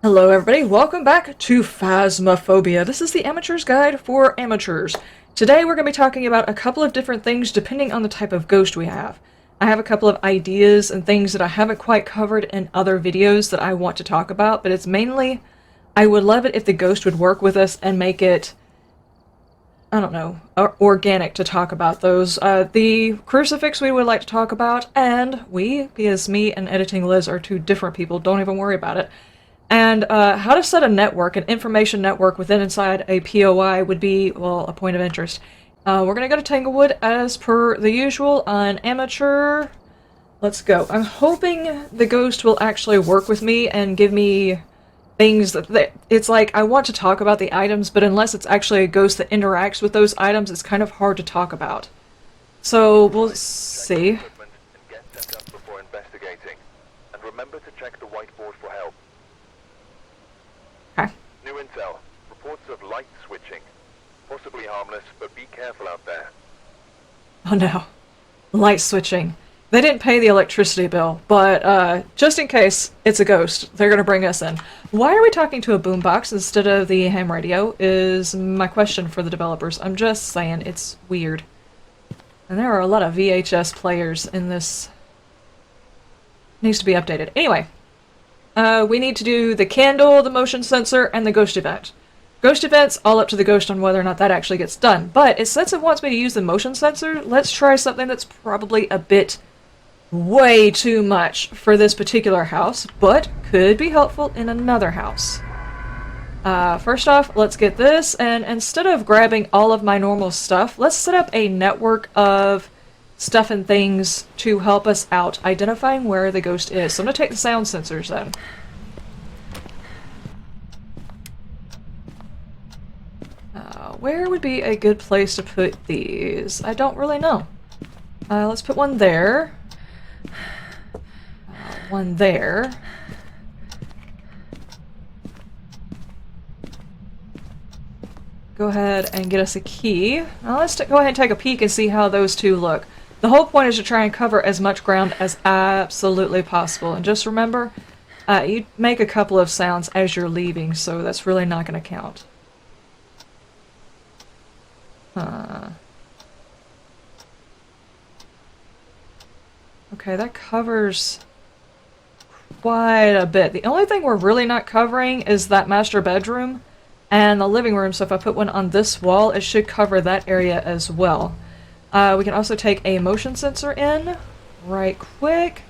Hello everybody, welcome back to Phasmophobia. This is the Amateur's Guide for Amateurs. Today we're going to be talking about a couple of different things depending on the type of ghost we have. I have a couple of ideas and things that I haven't quite covered in other videos that I want to talk about, but it's mainly, I would love it if the ghost would work with us and make it, I don't know, organic to talk about those. The Crucifix we would like to talk about, and because me and Editing Liz are two different people, don't even worry about it. And how to set a network, an information network inside a POI would be, well, a point of interest. We're going to go to Tanglewood as per the usual on Amateur. Let's go. I'm hoping the ghost will actually work with me and give me things that it's like I want to talk about the items, but unless it's actually a ghost that interacts with those items, it's kind of hard to talk about. So we'll see. Remember to check the whiteboard for help. Okay. New intel. Reports of light switching. Possibly harmless, but be careful out there. Oh no. Light switching. They didn't pay the electricity bill, but just in case it's a ghost, they're gonna bring us in. Why are we talking to a boombox instead of the ham radio is my question for the developers. I'm just saying, it's weird. And there are a lot of VHS players in this. Needs to be updated. Anyway, we need to do the candle, the motion sensor, and the ghost event. Ghost events, all up to the ghost on whether or not that actually gets done. But since it wants me to use the motion sensor, let's try something that's probably a bit way too much for this particular house, but could be helpful in another house. First off, let's get this, and instead of grabbing all of my normal stuff, let's set up a network of stuff and things to help us out identifying where the ghost is. So I'm going to take the sound sensors then. Where would be a good place to put these? I don't really know. Let's put one there. One there. Go ahead and get us a key. Now let's go ahead and take a peek and see how those two look. The whole point is to try and cover as much ground as absolutely possible. And just remember, you make a couple of sounds as you're leaving, so that's really not going to count. Okay, that covers quite a bit. The only thing we're really not covering is that master bedroom and the living room, so if I put one on this wall, it should cover that area as well. We can also take a motion sensor in right quick.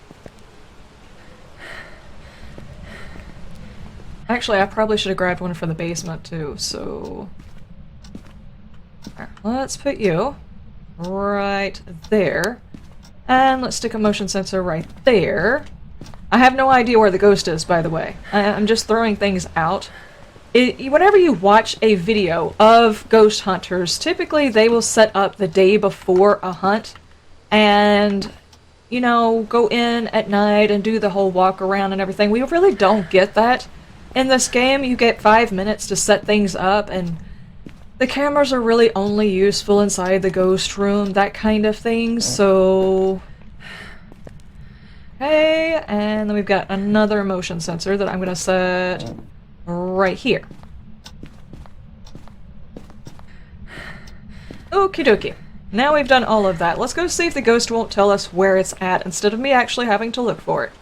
Actually, I probably should have grabbed one for the basement too, so let's put you right there. And let's stick a motion sensor right there. I have no idea where the ghost is, by the way. I'm just throwing things out. Whenever you watch a video of ghost hunters, typically they will set up the day before a hunt and, you know, go in at night and do the whole walk around and everything. We really don't get that. In this game, you get 5 minutes to set things up, and the cameras are really only useful inside the ghost room, that kind of thing, so... Okay, and then we've got another motion sensor that I'm going to set right here. Okie dokie. Now we've done all of that. Let's go see if the ghost won't tell us where it's at instead of me actually having to look for it.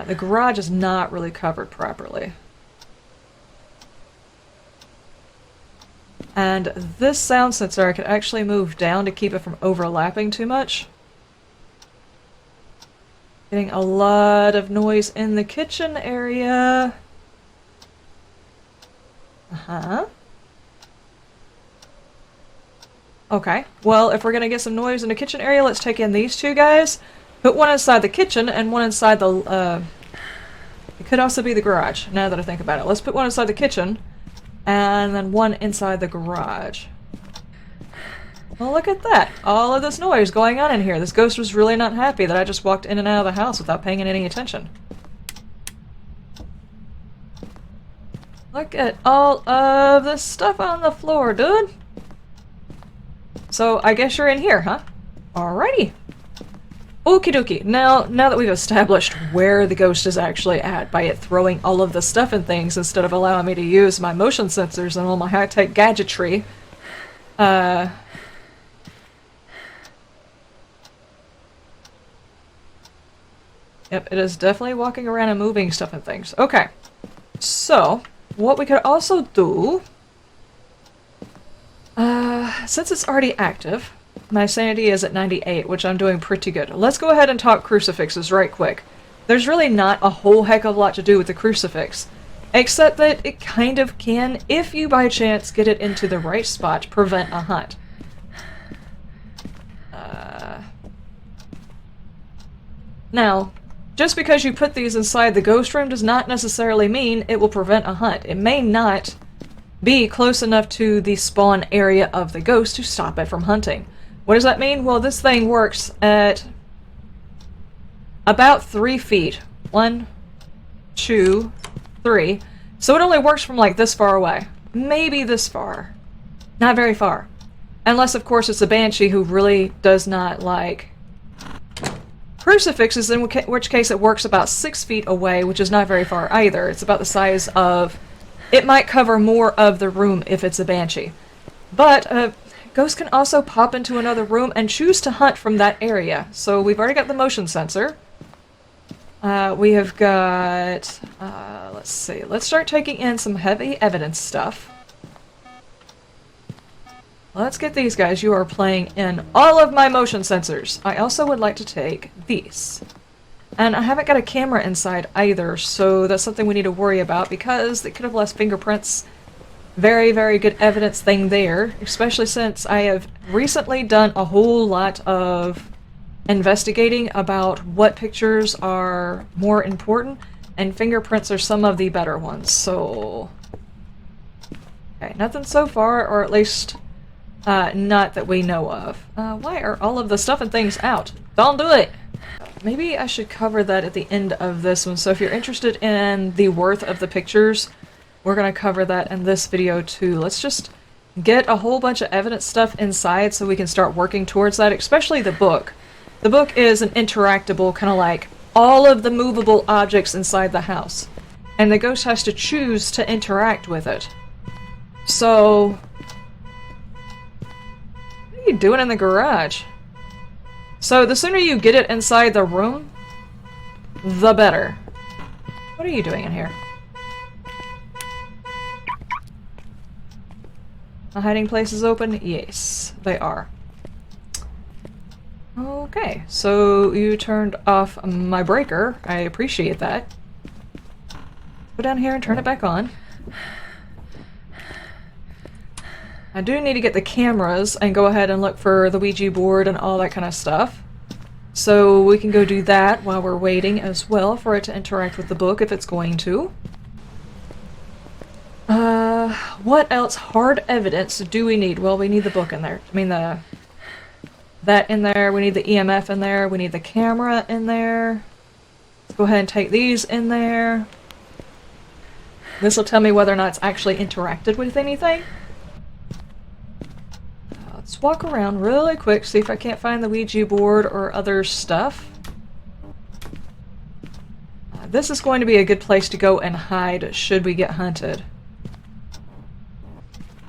The garage is not really covered properly. And this sound sensor I could actually move down to keep it from overlapping too much. Getting a lot of noise in the kitchen area. Okay, well, if we're gonna get some noise in the kitchen area, let's take in these two guys. Put one inside the kitchen and one inside the, it could also be the garage, now that I think about it. Let's put one inside the kitchen, and then one inside the garage. Well, look at that. All of this noise going on in here. This ghost was really not happy that I just walked in and out of the house without paying any attention. Look at all of this stuff on the floor, dude. So, I guess you're in here, huh? Alrighty. Okie dokie. Now that we've established where the ghost is actually at by it throwing all of the stuff and things instead of allowing me to use my motion sensors and all my high-tech gadgetry, yep, it is definitely walking around and moving stuff and things. Okay. So, what we could also do, since it's already active, my sanity is at 98, which I'm doing pretty good. Let's go ahead and talk crucifixes right quick. There's really not a whole heck of a lot to do with the crucifix, except that it kind of can, if you by chance get it into the right spot, prevent a hunt. Now, just because you put these inside the ghost room does not necessarily mean it will prevent a hunt. It may not be close enough to the spawn area of the ghost to stop it from hunting. What does that mean? Well, this thing works at about 3 feet. 1, 2, 3. So it only works from like this far away. Maybe this far. Not very far. Unless, of course, it's a banshee who really does not like crucifixes, in which case it works about 6 feet away, which is not very far either. It's about the size of... It might cover more of the room if it's a banshee. But ghosts can also pop into another room and choose to hunt from that area. So we've already got the motion sensor. We have got... let's see. Let's start taking in some heavy evidence stuff. Let's get these guys. You are playing in all of my motion sensors. I also would like to take these. And I haven't got a camera inside either, so that's something we need to worry about because it could have left fingerprints. Very, very good evidence thing there, especially since I have recently done a whole lot of investigating about what pictures are more important, and fingerprints are some of the better ones, so... Okay, nothing so far, or at least not that we know of. Why are all of the stuff and things out? Don't do it! Maybe I should cover that at the end of this one, so if you're interested in the worth of the pictures, we're going to cover that in this video too. Let's just get a whole bunch of evidence stuff inside so we can start working towards that, especially the book. The book is an interactable, kind of like all of the movable objects inside the house, and the ghost has to choose to interact with it. So... what are you doing in the garage? So the sooner you get it inside the room, the better. What are you doing in here? The hiding place is open? Yes, they are. Okay, so you turned off my breaker. I appreciate that. Go down here and turn it back on. I do need to get the cameras and go ahead and look for the Ouija board and all that kind of stuff. So we can go do that while we're waiting as well for it to interact with the book if it's going to. What else hard evidence do we need? Well, we need the book in there. I mean that in there. We need the EMF in there. We need the camera in there. Let's go ahead and take these in there. This will tell me whether or not it's actually interacted with anything. Let's walk around really quick, see if I can't find the Ouija board or other stuff. This is going to be a good place to go and hide should we get hunted.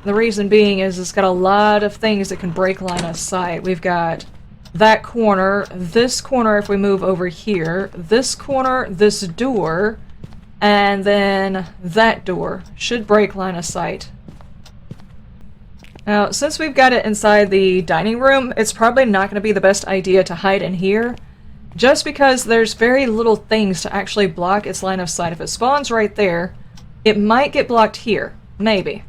The reason being is it's got a lot of things that can break line of sight. We've got that corner, this corner if we move over here, this corner, this door, and then that door should break line of sight. Now, since we've got it inside the dining room, it's probably not going to be the best idea to hide in here, just because there's very little things to actually block its line of sight. If it spawns right there, it might get blocked here, maybe.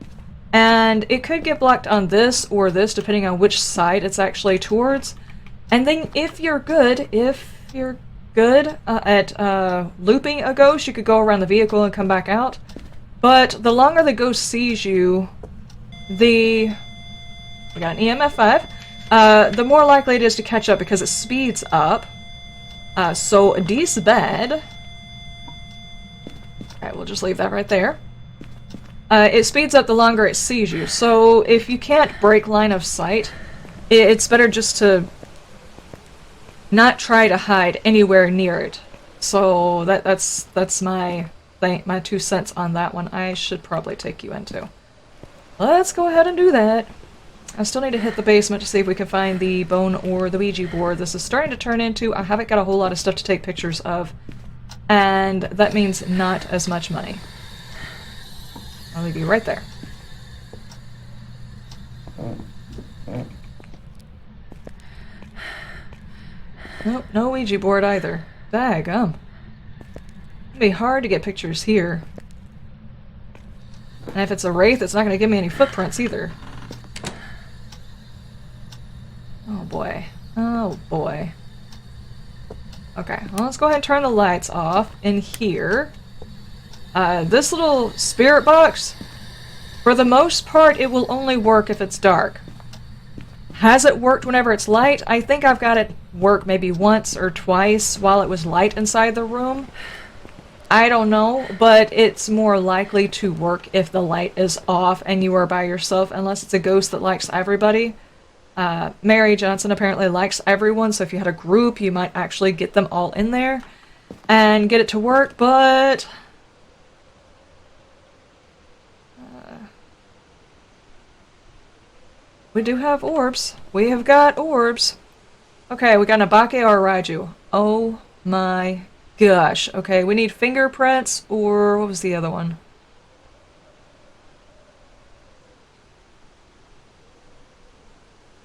And it could get blocked on this or this, depending on which side it's actually towards. And then if you're good at looping a ghost, you could go around the vehicle and come back out. But the longer the ghost sees you, we got an EMF 5, the more likely it is to catch up because it speeds up. So this bad. Alright, we'll just leave that right there. It speeds up the longer it sees you, so if you can't break line of sight, it's better just to not try to hide anywhere near it. So that's my thing, my 2 cents on that one. I should probably take you into. Let's go ahead and do that. I still need to hit the basement to see if we can find the bone or the Ouija board. This is starting to turn into, I haven't got a whole lot of stuff to take pictures of, and that means not as much money. I'll leave you right there. Nope, no Ouija board either. Daggum. It'd be hard to get pictures here. And if it's a wraith, it's not going to give me any footprints either. Oh boy. Oh boy. Okay, well, let's go ahead and turn the lights off in here. This little spirit box, for the most part, it will only work if it's dark. Has it worked whenever it's light? I think I've got it work maybe once or twice while it was light inside the room. I don't know, but it's more likely to work if the light is off and you are by yourself, unless it's a ghost that likes everybody. Mary Johnson apparently likes everyone, so if you had a group, you might actually get them all in there and get it to work, but... we do have orbs. We have got orbs. Okay, we got an Abake or a Raiju. Oh my gosh. Okay, we need fingerprints, or what was the other one?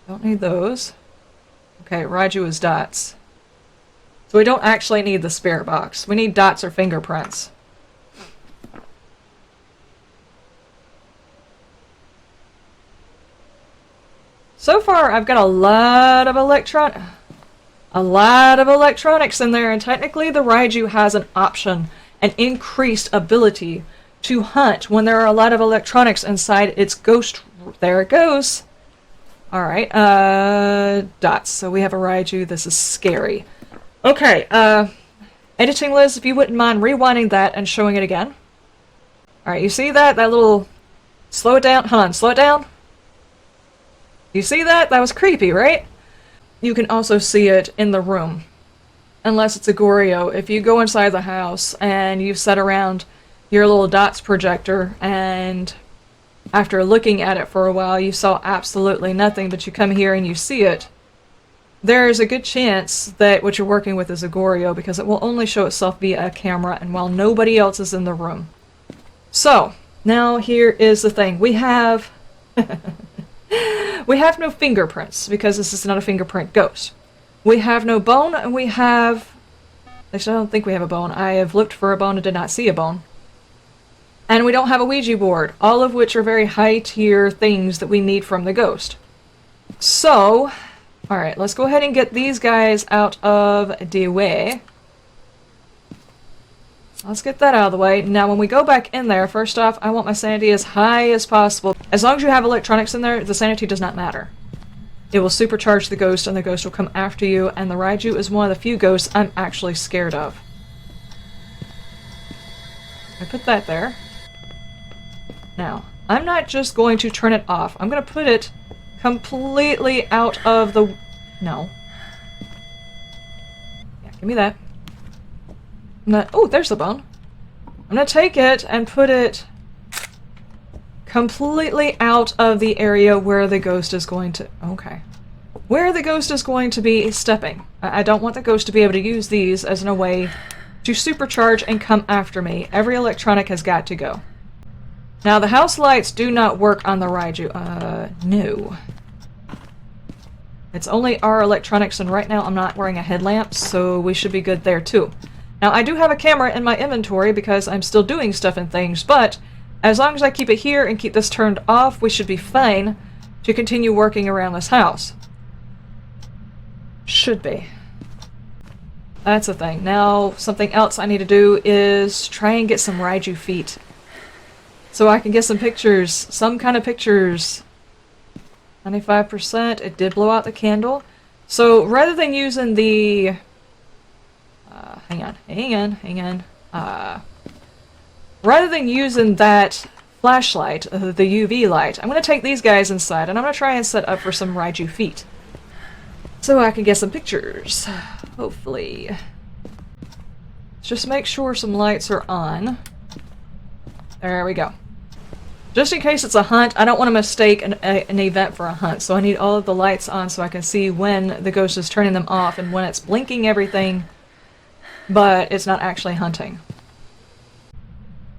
Don't need those. Okay, Raiju is dots. So we don't actually need the spirit box. We need dots or fingerprints. So far, I've got a lot of electronics in there, and technically the Raiju has an option, an increased ability to hunt when there are a lot of electronics inside its ghost. There it goes. Alright, dots. So we have a Raiju. This is scary. Okay, editing Liz, if you wouldn't mind rewinding that and showing it again. Alright, you see that? That little... slow it down. Hold on, slow it down. You see that? That was creepy, right? You can also see it in the room. Unless it's a Goryo. If you go inside the house and you set around your little dots projector and after looking at it for a while you saw absolutely nothing, but you come here and you see it, there is a good chance that what you're working with is a Goryo, because it will only show itself via a camera and while nobody else is in the room. So, now here is the thing. We have... we have no fingerprints, because this is not a fingerprint ghost. We have no bone, and we have... actually, I don't think we have a bone. I have looked for a bone and did not see a bone. And we don't have a Ouija board, all of which are very high-tier things that we need from the ghost. So, alright, let's go ahead and get these guys out of the way. Let's get that out of the way. Now, when we go back in there, first off, I want my sanity as high as possible. As long as you have electronics in there, the sanity does not matter. It will supercharge the ghost, and the ghost will come after you, and the Raiju is one of the few ghosts I'm actually scared of. I put that there. Now, I'm not just going to turn it off. I'm going to put it completely out of the... no. Yeah, give me that. Oh, there's the bone. I'm gonna take it and put it completely out of the area where the ghost is going to... okay. Where the ghost is going to be stepping. I don't want the ghost to be able to use these as a way to supercharge and come after me. Every electronic has got to go. Now, the house lights do not work on the Raiju. No. It's only our electronics, and right now I'm not wearing a headlamp, so we should be good there too. Now, I do have a camera in my inventory because I'm still doing stuff and things, but as long as I keep it here and keep this turned off, we should be fine to continue working around this house. Should be. That's the thing. Now, something else I need to do is try and get some Raiju feet. So I can get some pictures, some kind of pictures. 95%, it did blow out the candle. So rather than using the... hang on. Rather than using that flashlight, the UV light, I'm going to take these guys inside and I'm going to try and set up for some Raiju feet. So I can get some pictures. hopefully. Just make sure some lights are on. There we go. Just in case it's a hunt, I don't want to mistake an event for a hunt, so I need all of the lights on so I can see when the ghost is turning them off and when it's blinking everything, but it's not actually hunting.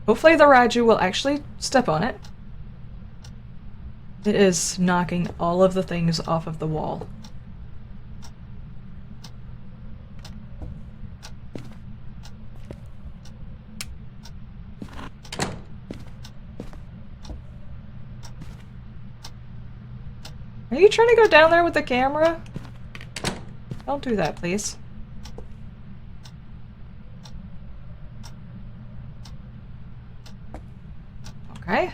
Hopefully the Raiju will actually step on it. It is knocking all of the things off of the wall. Are you trying to go down there with the camera? Don't do that, please. Okay.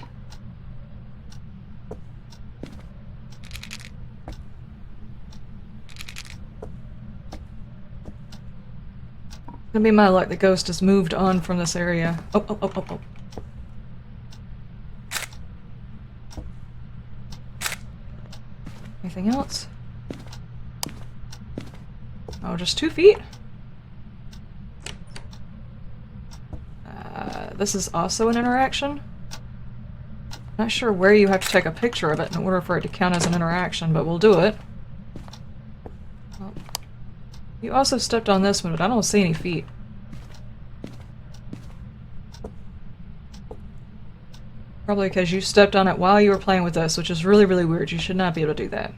Gonna be my luck the ghost has moved on from this area. Oh. Anything else? Oh, just 2 feet? This is also an interaction. Not sure where you have to take a picture of it in order for it to count as an interaction, but we'll do it. Oh. You also stepped on this one, but I don't see any feet. Probably because you stepped on it while you were playing with this, which is really, really weird. You should not be able to do that.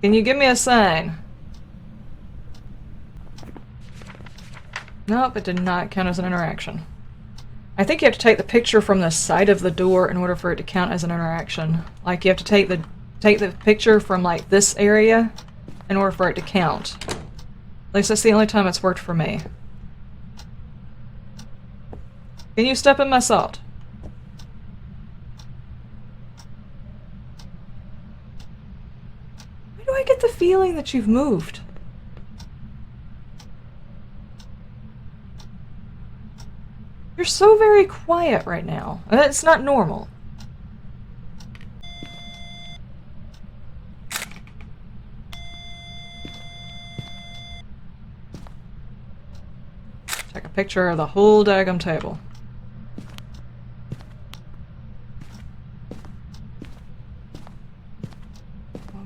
Can you give me a sign? Nope, it did not count as an interaction. I think you have to take the picture from the side of the door in order for it to count as an interaction. Like, you have to take the picture from, like, this area in order for it to count. At least that's the only time it's worked for me. Can you step in my salt? Why do I get the feeling that you've moved? You're so very quiet right now. It's not normal. Take a picture of the whole daggum table.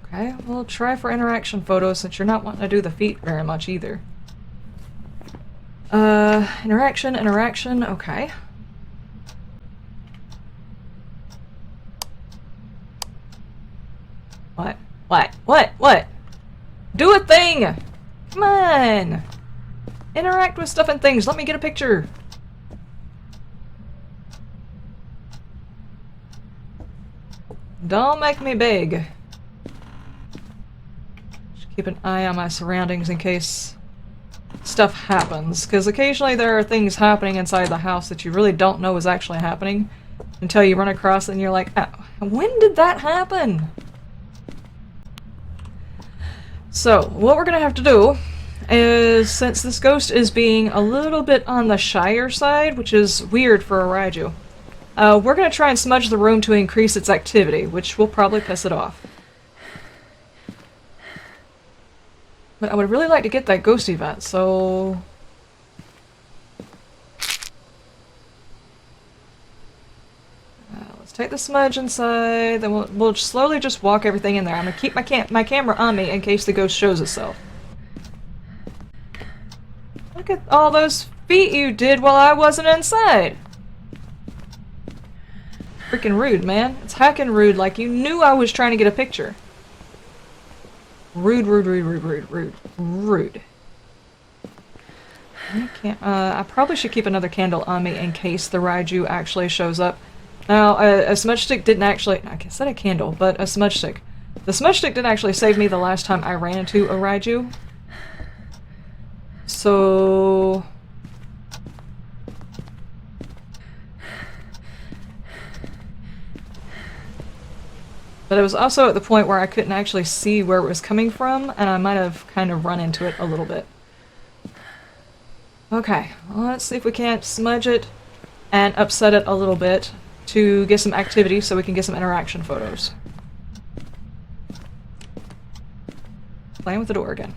Okay, we'll try for interaction photos since you're not wanting to do the feet very much either. Interaction, okay. What? Do a thing! Come on! Interact with stuff and things, let me get a picture! Don't make me big. Just keep an eye on my surroundings in case stuff happens, because occasionally there are things happening inside the house that you really don't know is actually happening until you run across it and you're like, oh, when did that happen? So, what we're gonna have to do is, since this ghost is being a little bit on the shyer side, which is weird for a Raiju, we're gonna try and smudge the room to increase its activity, which will probably piss it off. But I would really like to get that ghost event, so... let's take the smudge inside, then we'll slowly just walk everything in there. I'm gonna keep my camera on me in case the ghost shows itself. Look at all those feet you did while I wasn't inside! Freaking rude, man. It's hacking rude, like you knew I was trying to get a picture. Rude. I probably should keep another candle on me in case the Raiju actually shows up. Now, a smudge stick didn't actually... I said a candle, but a smudge stick. The smudge stick didn't actually save me the last time I ran into a Raiju. So... But it was also at the point where I couldn't actually see where it was coming from, and I might have kind of run into it a little bit. Okay, well, let's see if we can't smudge it and upset it a little bit to get some activity so we can get some interaction photos. Playing with the door again.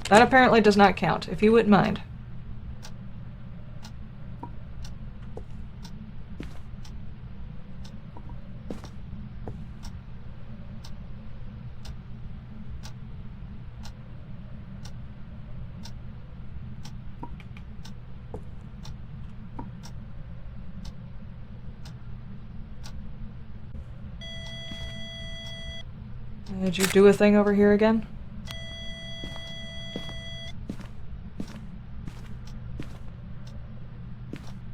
That apparently does not count, if you wouldn't mind. Did you do a thing over here again?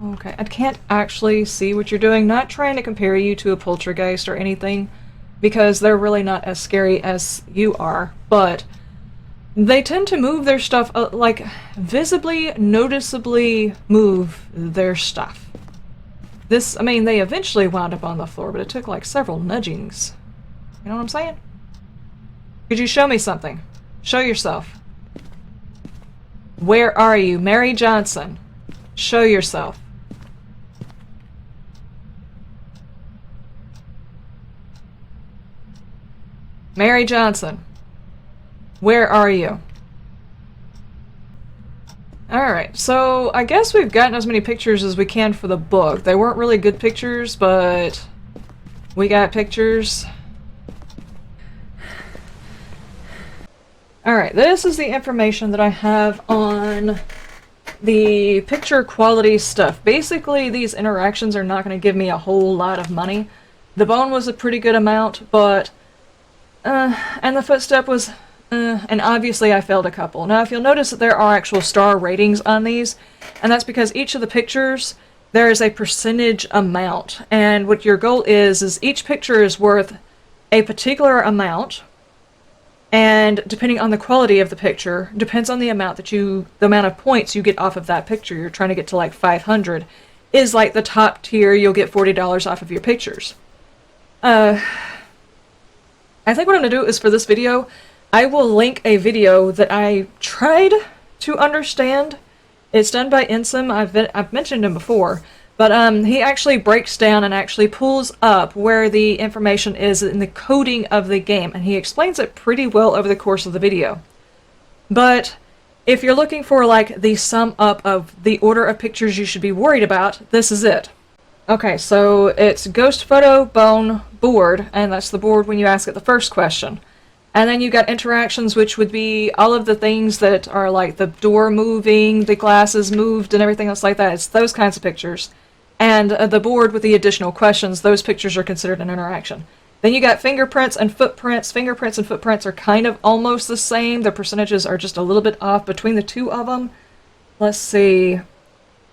Okay, I can't actually see what you're doing. Not trying to compare you to a poltergeist or anything, because they're really not as scary as you are, but they tend to move their stuff, like, visibly, noticeably move their stuff. This, I mean, they eventually wound up on the floor, but it took, like, several nudgings. You know what I'm saying? Could you show me something? Show yourself. Where are you? Mary Johnson. Show yourself. Mary Johnson. Where are you? Alright, so I guess we've gotten as many pictures as we can for the book. They weren't really good pictures, but we got pictures. Alright, this is the information that I have on the picture quality stuff. Basically, these interactions are not going to give me a whole lot of money. The bone was a pretty good amount, but... and the footstep was... and obviously I failed a couple. Now, if you'll notice that there are actual star ratings on these, and that's because each of the pictures, there is a percentage amount. And what your goal is each picture is worth a particular amount, and depending on the quality of the picture, depends on the amount that the amount of points you get off of that picture. You're trying to get to like 500, is like the top tier, you'll get $40 off of your pictures. I think what I'm going to do is for this video, I will link a video that I tried to understand. It's done by Immersive. I've mentioned him before, but he actually breaks down and actually pulls up where the information is in the coding of the game, and he explains it pretty well over the course of the video. But if you're looking for like the sum up of the order of pictures you should be worried about, this is it. Okay, so it's ghost photo, bone, board, and that's the board when you ask it the first question. And then you got interactions, which would be all of the things that are like the door moving, the glasses moved, and everything else like that. It's those kinds of pictures. And the board with the additional questions, those pictures are considered an interaction. Then you got fingerprints and footprints. Fingerprints and footprints are kind of almost the same. The percentages are just a little bit off between the two of them. Let's see.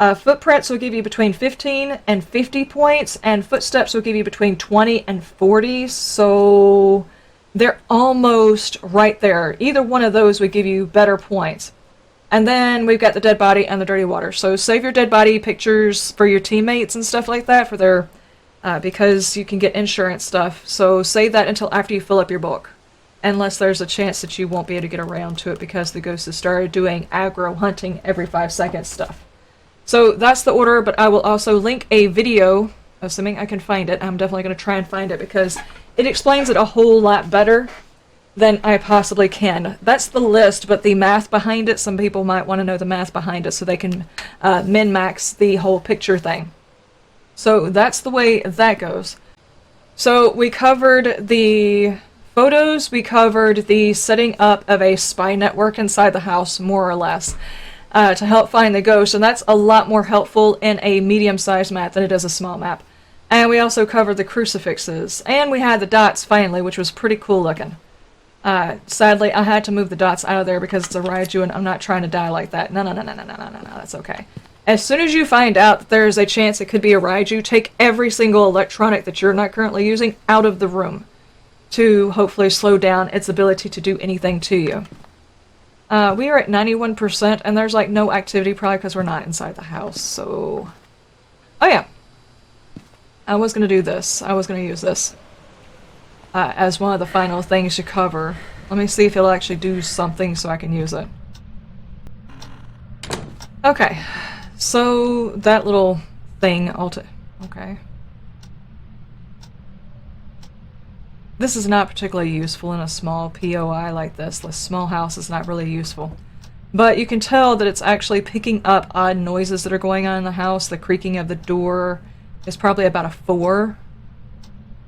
Footprints will give you between 15 and 50 points, and footsteps will give you between 20 and 40, so they're almost right there. Either one of those would give you better points. And then we've got the dead body and the dirty water. So save your dead body pictures for your teammates and stuff like that for their, because you can get insurance stuff. So save that until after you fill up your book. Unless there's a chance that you won't be able to get around to it because the ghost has started doing aggro hunting every 5 seconds stuff. So that's the order, but I will also link a video, assuming I can find it. I'm definitely going to try and find it because it explains it a whole lot better than I possibly can. That's the list, but the math behind it, some people might want to know the math behind it so they can min-max the whole picture thing. So that's the way that goes. So we covered the photos, we covered the setting up of a spy network inside the house, more or less, to help find the ghost, and that's a lot more helpful in a medium-sized map than it is a small map. And we also covered the crucifixes, and we had the dots finally, which was pretty cool looking. Sadly, I had to move the dots out of there because it's a Raiju, and I'm not trying to die like that. No, that's okay. As soon as you find out that there's a chance it could be a Raiju, take every single electronic that you're not currently using out of the room to hopefully slow down its ability to do anything to you. We are at 91%, and there's like no activity, probably because we're not inside the house, so... Oh yeah. I was going to do this. I was going to use this as one of the final things to cover. Let me see if it'll actually do something so I can use it. Okay. So, that little thing, okay. this is not particularly useful in a small POI like this. The small house is not really useful. But you can tell that it's actually picking up odd noises that are going on in the house. The creaking of the door is probably about a 4.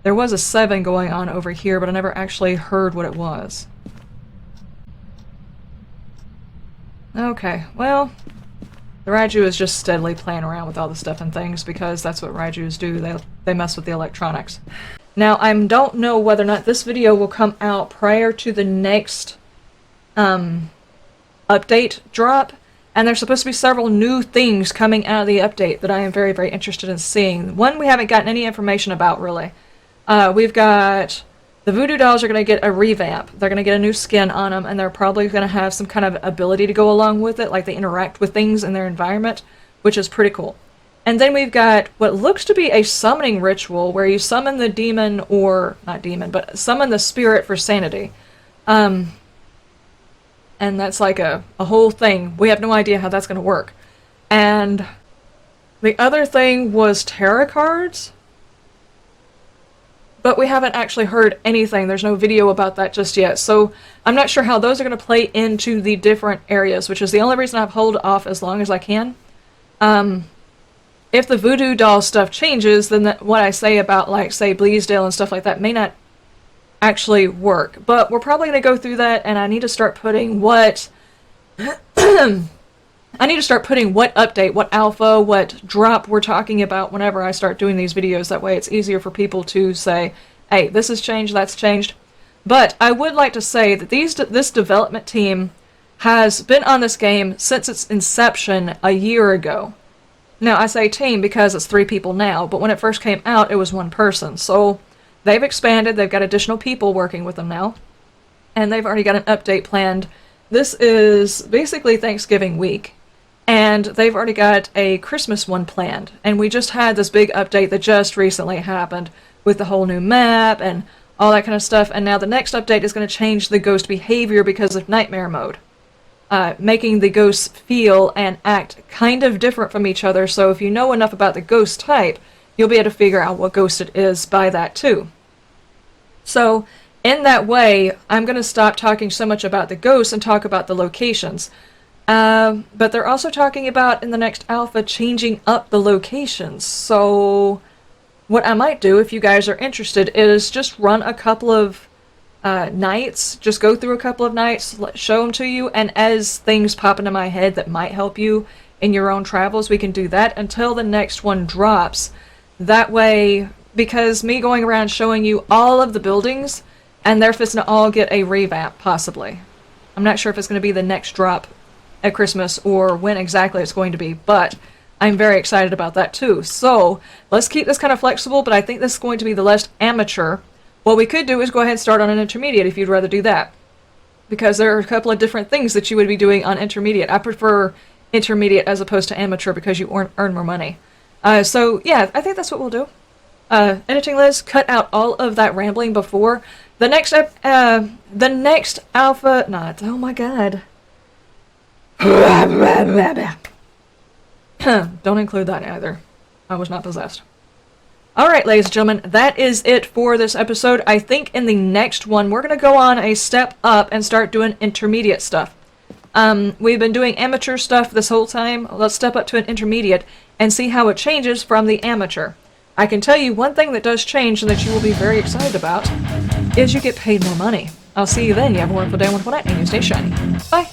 There was a 7 going on over here, but I never actually heard what it was. Okay, well, the Raiju is just steadily playing around with all the stuff and things because that's what Raijus do. They mess with the electronics. Now, I don't know whether or not this video will come out prior to the next update drop, and there's supposed to be several new things coming out of the update that I am very, very interested in seeing. One we haven't gotten any information about, really. We've got the voodoo dolls are going to get a revamp. They're going to get a new skin on them, and they're probably going to have some kind of ability to go along with it, like they interact with things in their environment, which is pretty cool. And then we've got what looks to be a summoning ritual where you summon the demon, or not demon, but summon the spirit for sanity. And that's like a whole thing. We have no idea how that's going to work. And the other thing was tarot cards, but we haven't actually heard anything. There's no video about that just yet. So I'm not sure how those are going to play into the different areas, which is the only reason I've held off as long as I can. If the voodoo doll stuff changes, then what I say about, like, say, Bleasdale and stuff like that may not actually work. But we're probably going to go through that, and I need to start putting what... I need to start putting what update, what alpha, what drop we're talking about whenever I start doing these videos. That way it's easier for people to say, hey, this has changed, that's changed. But I would like to say that this development team has been on this game since its inception a year ago. Now, I say team because it's 3 people now, but when it first came out, it was 1 person. So they've expanded, they've got additional people working with them now, and they've already got an update planned. This is basically Thanksgiving week, and they've already got a Christmas one planned. And we just had this big update that just recently happened with the whole new map and all that kind of stuff, and now the next update is going to change the ghost behavior because of nightmare mode. Making the ghosts feel and act kind of different from each other, so if you know enough about the ghost type, you'll be able to figure out what ghost it is by that too. So, in that way, I'm going to stop talking so much about the ghosts and talk about the locations. But they're also talking about, in the next alpha, changing up the locations. So, what I might do, if you guys are interested, is just run a couple of nights, just go through a couple of nights, show them to you, and as things pop into my head that might help you in your own travels, we can do that until the next one drops. That way, because me going around showing you all of the buildings, and they're fixing to all get a revamp, possibly. I'm not sure if it's going to be the next drop at Christmas or when exactly it's going to be, but I'm very excited about that too. So, let's keep this kind of flexible, but I think this is going to be the less amateur. What we could do is go ahead and start on an intermediate if you'd rather do that. Because there are a couple of different things that you would be doing on intermediate. I prefer intermediate as opposed to amateur because you earn more money. So, yeah, I think that's what we'll do. Editing Liz, cut out all of that rambling before. The next alpha... Not... Oh my god. Don't include that either. I was not possessed. Alright, ladies and gentlemen, that is it for this episode. I think in the next one, we're going to go on a step up and start doing intermediate stuff. We've been doing amateur stuff this whole time. Let's step up to an intermediate and see how it changes from the amateur. I can tell you one thing that does change and that you will be very excited about is you get paid more money. I'll see you then. You have a wonderful day, wonderful night, and you stay shiny. Bye!